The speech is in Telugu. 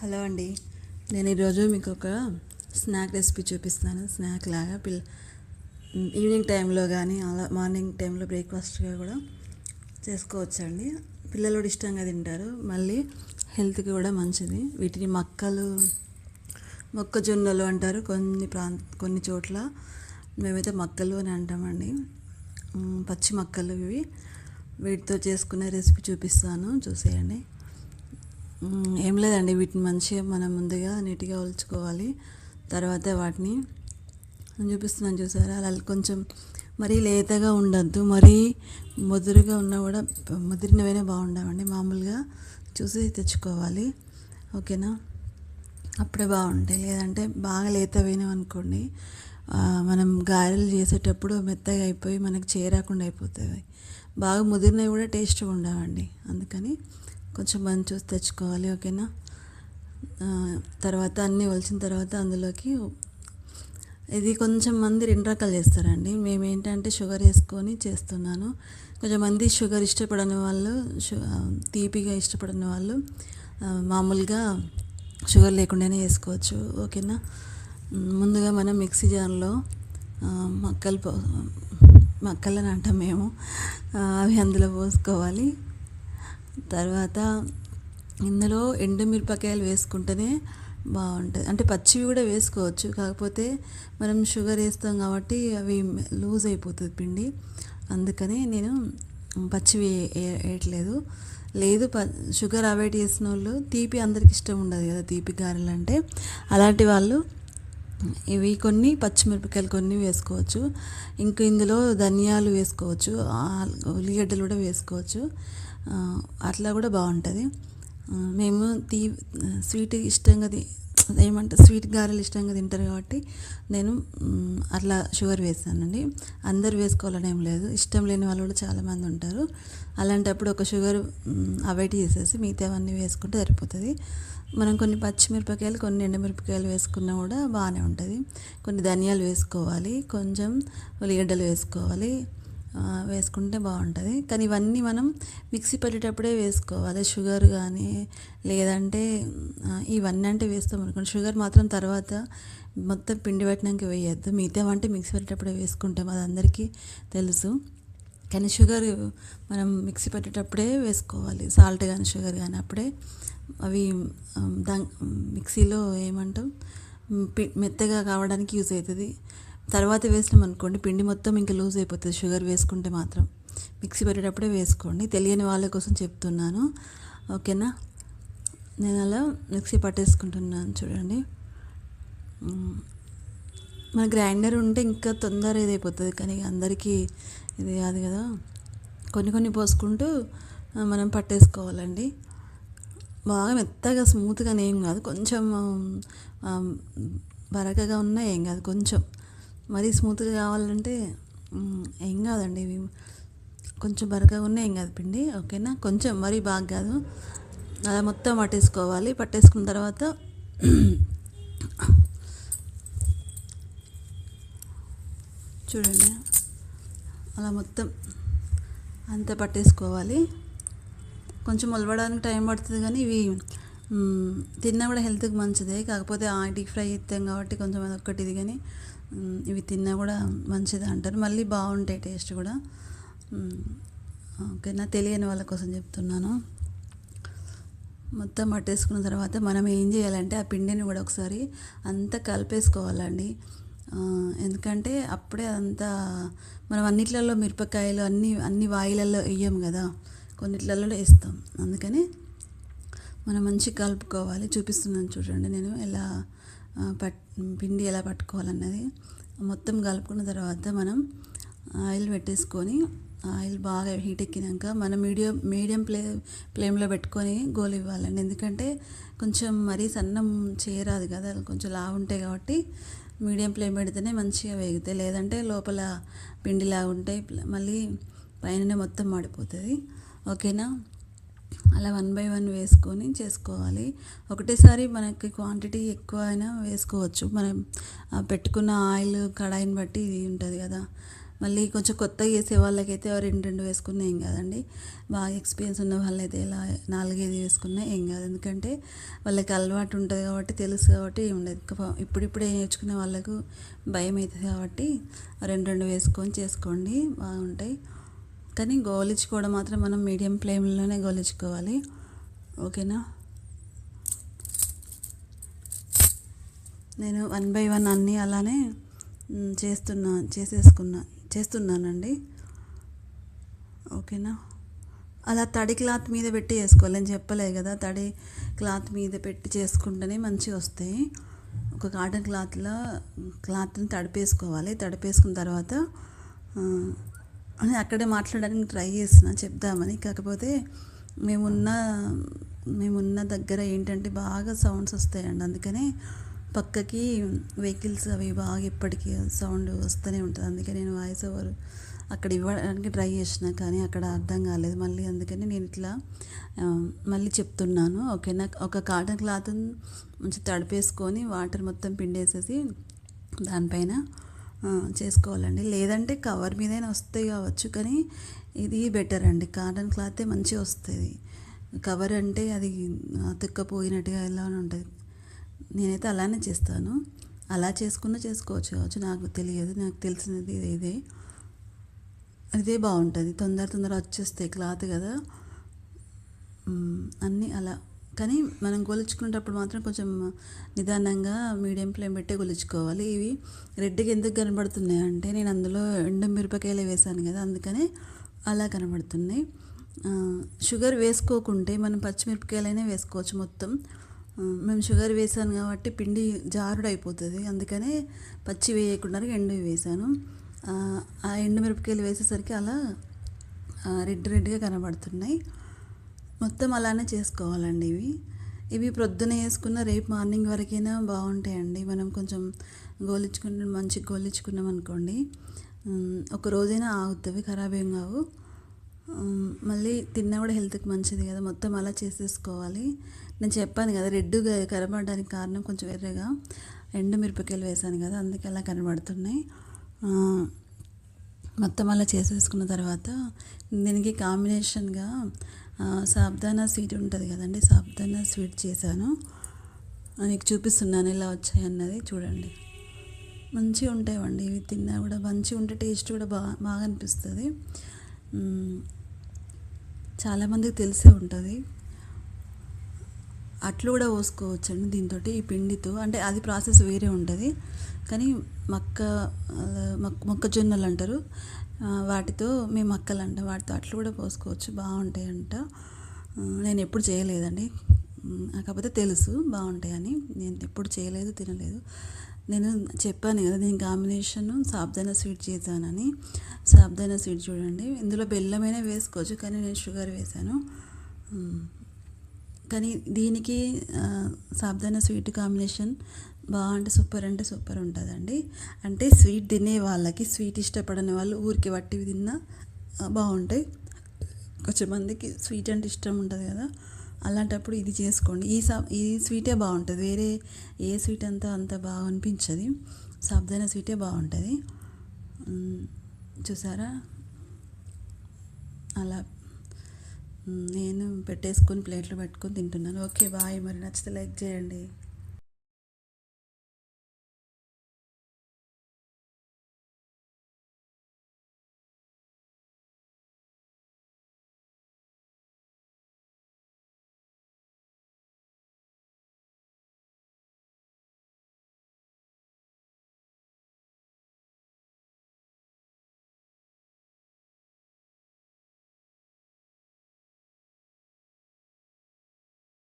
హలో అండి. నేను ఈరోజు మీకు ఒక స్నాక్ రెసిపీ చూపిస్తాను. స్నాక్ లాగా ఈవినింగ్ టైంలో కానీ అలా మార్నింగ్ టైంలో బ్రేక్ఫాస్ట్గా కూడా చేసుకోవచ్చండి. పిల్లలు కూడా ఇష్టంగా తింటారు, మళ్ళీ హెల్త్కి కూడా మంచిది. వీటిని మొక్కజొన్నలు అంటారు కొన్ని చోట్ల. మేమైతే మక్కలు అని అంటామండి. పచ్చి మక్కలు ఇవి. వీటితో చేసుకునే రెసిపీ చూపిస్తాను, చూసేయండి. ఏం లేదండి, వీటిని మంచిగా మనం ముందుగా నీట్గా ఒలుచుకోవాలి. తర్వాత వాటిని చూపిస్తున్నాను చూసారా, అలా కొంచెం మరీ లేతగా ఉండద్దు, మరీ ముదురుగా ఉన్నా కూడా ముదిరినవైనా బాగుండవండి. మామూలుగా చూసి తెచ్చుకోవాలి, ఓకేనా? అప్పుడే బాగుంటాయి. లేదంటే బాగా లేతవైనవి అనుకోండి, మనం గారెలు చేసేటప్పుడు మెత్తగా అయిపోయి మనకు చేరాకుండా అయిపోతుంది. బాగా ముదిరినవి కూడా టేస్ట్గా ఉండవండి. అందుకని కొంచెం మంచి చూసి తెచ్చుకోవాలి, ఓకేనా? తర్వాత అన్నీ ఒలిచిన తర్వాత అందులోకి ఇది కొంచెం మంది 2 రకాలు చేస్తారండి. మేము ఏంటంటే షుగర్ వేసుకొని చేస్తున్నాను. కొంచెం మంది షుగర్ ఇష్టపడని వాళ్ళు, తీపిగా ఇష్టపడని వాళ్ళు మామూలుగా షుగర్ లేకుండానే వేసుకోవచ్చు, ఓకేనా? ముందుగా మనం మిక్సీ జార్లో మక్కలని అంటాం మేము, అవి అందులో పోసుకోవాలి. తర్వాత ఇందులో ఎండుమిరపకాయలు వేసుకుంటేనే బాగుంటుంది. అంటే పచ్చివి కూడా వేసుకోవచ్చు, కాకపోతే మనం షుగర్ వేస్తాం కాబట్టి అవి లూజ్ అయిపోతుంది పిండి. అందుకని నేను పచ్చివి వేయట్లేదు. లేదు, షుగర్ అవాయిడ్ చేసిన వాళ్ళు, తీపి అందరికి ఇష్టం ఉండదు కదా, తీపి గారెలు అంటే, అలాంటి వాళ్ళు ఇవి కొన్ని పచ్చిమిరపకాయలు కొన్ని వేసుకోవచ్చు. ఇంకా ఇందులో ధనియాలు వేసుకోవచ్చు, ఉల్లిగడ్డలు కూడా వేసుకోవచ్చు. అట్లా కూడా బాగుంటుంది. మేము స్వీట్ ఇష్టంగా స్వీట్ గారెలు ఇష్టంగా తింటారు కాబట్టి నేను అట్లా షుగర్ వేస్తానండి. అందరు వేసుకోవాలని ఏం లేదు, ఇష్టం లేని వాళ్ళు కూడా చాలామంది ఉంటారు. అలాంటప్పుడు ఒక షుగర్ అవాయిడ్ చేసేసి మిగతావన్నీ వేసుకుంటే సరిపోతుంది. మనం కొన్ని పచ్చిమిరపకాయలు, కొన్ని ఎండుమిరపకాయలు వేసుకున్నా కూడా బాగానే ఉంటుంది. కొన్ని ధనియాలు వేసుకోవాలి, కొంచెం ఉల్లిగడ్డలు వేసుకోవాలి, వేసుకుంటే బాగుంటుంది. కానీ ఇవన్నీ మనం మిక్సీ పట్టేటప్పుడే వేసుకోవాలి. షుగర్ కానీ లేదంటే ఇవన్నీ అంటే వేస్తాం అనుకోండి, షుగర్ మాత్రం తర్వాత మొత్తం పిండి పట్టినాక వేయద్దు. మిగతా అంటే మిక్సీ పట్టేటప్పుడే వేసుకుంటాం, అది అందరికీ తెలుసు. కానీ షుగర్ మనం మిక్సీ పట్టేటప్పుడే వేసుకోవాలి, సాల్ట్ కానీ షుగర్ కానీ. అప్పుడే అవి మిక్సీలో ఏమంటాం మెత్తగా కావడానికి యూజ్ అవుతుంది. తర్వాత వేసినాం అనుకోండి, పిండి మొత్తం ఇంకా లూజ్ అయిపోతుంది. షుగర్ వేసుకుంటే మాత్రం మిక్సీ పెట్టేటప్పుడే వేసుకోండి. తెలియని వాళ్ళ కోసం చెప్తున్నాను, ఓకేనా? నేను అలా మిక్సీ పట్టేసుకుంటున్నాను, చూడండి. మన గ్రైండర్ ఉంటే ఇంకా తొందర ఇదైపోతుంది, కానీ అందరికీ ఇది కాదు కదా. కొన్ని పోసుకుంటూ మనం పట్టేసుకోవాలండి. బాగా మెత్తగా స్మూత్గా ఏం కాదు, కొంచెం బరకగా ఉన్నా ఏం కాదు. కొంచెం మరీ స్మూత్గా కావాలంటే ఏం కాదండి, ఇవి కొంచెం బరకగా ఉన్నా ఏం కాదు పిండి, ఓకేనా? కొంచెం మరీ బాగా కాదు, అలా మొత్తం పట్టేసుకోవాలి. పట్టేసుకున్న తర్వాత చూడండి, అలా మొత్తం అంతా పట్టేసుకోవాలి. కొంచెం మొలవడానికి టైం పడుతుంది, కానీ ఇవి తిన్నా కూడా హెల్త్కి మంచిదే. కాకపోతే డీప్ ఫ్రై చేస్తాం కాబట్టి కొంచెం అదొక్కటి ఇది, కానీ ఇవి తిన్నా కూడా మంచిది అంటారు. మళ్ళీ బాగుంటాయి టేస్ట్ కూడా, ఓకేనా? తెలియని వాళ్ళ కోసం చెప్తున్నాను. మొత్తం పట్టేసుకున్న తర్వాత మనం ఏం చేయాలంటే ఆ పిండిని కూడా ఒకసారి అంతా కలిపేసుకోవాలండి. ఎందుకంటే అప్పుడే అంతా మనం అన్నిట్లలో మిరపకాయలు అన్ని వాయిలలో వేయం కదా, కొన్నిట్లలో వేస్తాం. అందుకని మనం మంచిగా కలుపుకోవాలి. చూపిస్తున్నాను చూడండి నేను ఎలా పిండి ఎలా పట్టుకోవాలన్నది. మొత్తం కలుపుకున్న తర్వాత మనం ఆయిల్ పెట్టేసుకొని, ఆయిల్ బాగా హీట్ ఎక్కినాక మనం మీడియం ఫ్లేమ్లో పెట్టుకొని గోలు ఇవ్వాలండి. ఎందుకంటే కొంచెం మరీ సన్నం చేయరాదు కదా, కొంచెం లావు ఉంటాయి కాబట్టి మీడియం ఫ్లేమ్ పెడితేనే మంచిగా వేగుతాయి. లేదంటే లోపల పిండిలాగా ఉంటాయి, మళ్ళీ పైన మొత్తం మాడిపోతుంది, ఓకేనా? అలా 1 by 1 వేసుకొని చేసుకోవాలి. ఒకటేసారి మనకి క్వాంటిటీ ఎక్కువ అయినా వేసుకోవచ్చు. మనం పెట్టుకున్న ఆయిల్ కడాయిని బట్టి ఇది ఉంటుంది కదా, మళ్ళీ కొంచెం కొత్తగా చేసే వాళ్ళకైతే రెండు రెండు వేసుకున్నా ఏం కాదండి. బాగా ఎక్స్పీరియన్స్ ఉన్న వాళ్ళైతే ఇలా 4, 5 వేసుకున్నా ఏం కాదు. ఎందుకంటే వాళ్ళకి అలవాటు ఉంటుంది కాబట్టి, తెలుసు కాబట్టి ఏం ఉండదు. ఇప్పుడిప్పుడే నేర్చుకునే వాళ్ళకు భయం అవుతుంది కాబట్టి రెండు రెండు వేసుకొని చేసుకోండి, బాగుంటాయి. కానీ గోలించుకోవడం మాత్రం మనం మీడియం ఫ్లేమ్లోనే గోలించుకోవాలి. ఓకేనా? నేను 1 బై 1 అన్నీ అలానే చేస్తున్నానండి. ఓకేనా? అలా తడి క్లాత్ మీద పెట్టి చేసుకోవాలి. నేను చెప్పలేదు కదా, తడి క్లాత్ మీద పెట్టి చేసుకుంటేనే మంచిగా వస్తాయి. ఒక కాటన్ క్లాత్ని తడిపేసుకోవాలి. తడిపేసుకున్న తర్వాత అక్కడే మాట్లాడడానికి ట్రై చేస్తున్నా చెప్దామని. కాకపోతే మేమున్న దగ్గర ఏంటంటే బాగా సౌండ్స్ వస్తాయండి. అందుకనే పక్కకి వెహికల్స్ అవి బాగా ఇప్పటికీ సౌండ్ వస్తూనే ఉంటుంది. అందుకే నేను వాయిస్ ఓవర్ అక్కడ ఇవ్వడానికి ట్రై చేసిన, కానీ అక్కడ అర్థం కాలేదు. మళ్ళీ అందుకని నేను ఇట్లా మళ్ళీ చెప్తున్నాను. ఓకేనా? ఒక కాటన్ క్లాత్ మంచి తడిపేసుకొని వాటర్ మొత్తం పిండేసేసి దానిపైన చేసుకోవాలండి. లేదంటే కవర్ మీదైనా వస్తాయి కావచ్చు, కానీ ఇది బెటర్ అండి. కాటన్ క్లాతే మంచిగా వస్తుంది. కవర్ అంటే అది అతుక్కపోయినట్టుగా ఎలా ఉంటుంది. నేనైతే అలానే చేస్తాను. అలా చేసుకోవచ్చు కావచ్చు, నాకు తెలియదు. నాకు తెలిసినది ఇదే బాగుంటుంది. తొందర వచ్చేస్తాయి క్లాత్ కదా, అన్నీ అలా. కానీ మనం గొలుచుకునేటప్పుడు మాత్రం కొంచెం నిదానంగా మీడియం ఫ్లేమ్ పెట్టే గొలుచుకోవాలి. ఇవి రెడ్గా ఎందుకు కనబడుతున్నాయి అంటే నేను అందులో ఎండుమిరపకాయలు వేసాను కదా, అందుకనే అలా కనబడుతున్నాయి. షుగర్ వేసుకోకుంటే మనం పచ్చిమిరపకాయలైనా వేసుకోవచ్చు మొత్తం. మేము షుగర్ వేసాను కాబట్టి పిండి జారుడు అయిపోతుంది. అందుకనే పచ్చి వేయకుండా ఎండు వేసాను. ఆ ఎండుమిరపకాయలు వేసేసరికి అలా రెడ్గా కనబడుతున్నాయి. మొత్తం అలానే చేసుకోవాలండి. ఇవి ప్రొద్దున వేసుకున్న రేపు మార్నింగ్ వరకైనా బాగుంటాయండి. మనం కొంచెం మంచిగా గోలించుకున్నాం అనుకోండి, ఒక రోజైనా ఆగుతాయి, ఖరాబ్ ఏం కావు. మళ్ళీ తిన్నా కూడా హెల్త్కి మంచిది కదా. మొత్తం అలా చేసేసుకోవాలి. నేను చెప్పాను కదా, రెడ్గా కనబడడానికి కారణం కొంచెం ఎర్రగా ఎండుమిరపకాయలు వేసాను కదా, అందుకే అలా కనబడుతున్నాయి. మొత్తం అలా చేసేసుకున్న తర్వాత దీనికి కాంబినేషన్గా సాబ్దానా స్వీట్ ఉంటుంది కదండి, సాబ్దానా స్వీట్ చేశాను. మీకు చూపిస్తున్నాను ఎలా వచ్చాయి అన్నది. చూడండి, మంచిగా ఉంటాయండి. ఇవి తిన్నా కూడా మంచిగా ఉంటే టేస్ట్ కూడా బాగా అనిపిస్తుంది. చాలామందికి తెలిసే ఉంటుంది. అట్లు కూడా పోసుకోవచ్చండి దీంతో, ఈ పిండితో. అంటే అది ప్రాసెస్ వేరే ఉంటుంది. కానీ మొక్కజొన్నలు అంటారు వాటితో, మేము మక్కలు అంటాం, వాటితో అట్లు కూడా పోసుకోవచ్చు, బాగుంటాయంట. నేను ఎప్పుడు చేయలేదండి, కాకపోతే తెలుసు బాగుంటాయని. నేను ఎప్పుడు చేయలేదు, తినలేదు. నేను చెప్పాను కదా, దీని కాంబినేషన్ సాబ్దానా స్వీట్ చేశానని. సాబ్దానా స్వీట్ చూడండి, ఇందులో బెల్లమైనా వేసుకోవచ్చు, కానీ నేను షుగర్ వేశాను. కానీ దీనికి సాబ్దానా స్వీట్ కాంబినేషన్ అంటే సూపర్ ఉంటుందండి. అంటే స్వీట్ తినే వాళ్ళకి, స్వీట్ ఇష్టపడని వాళ్ళు ఊరికి వట్టివి తిన్నా బాగుంటాయి. కొంచెం మందికి స్వీట్ అంటే ఇష్టం ఉంటుంది కదా, అలాంటప్పుడు ఇది చేసుకోండి. ఈ స్వీటే బాగుంటుంది, వేరే ఏ స్వీట్ అంత బాగా అనిపించదు. సాబ్దానా స్వీటే బాగుంటుంది. చూసారా, అలా నేను పెట్టేసుకొని ప్లేట్లో పెట్టుకొని తింటున్నాను. Okay, bye. మరి నచ్చితే లైక్ చేయండి.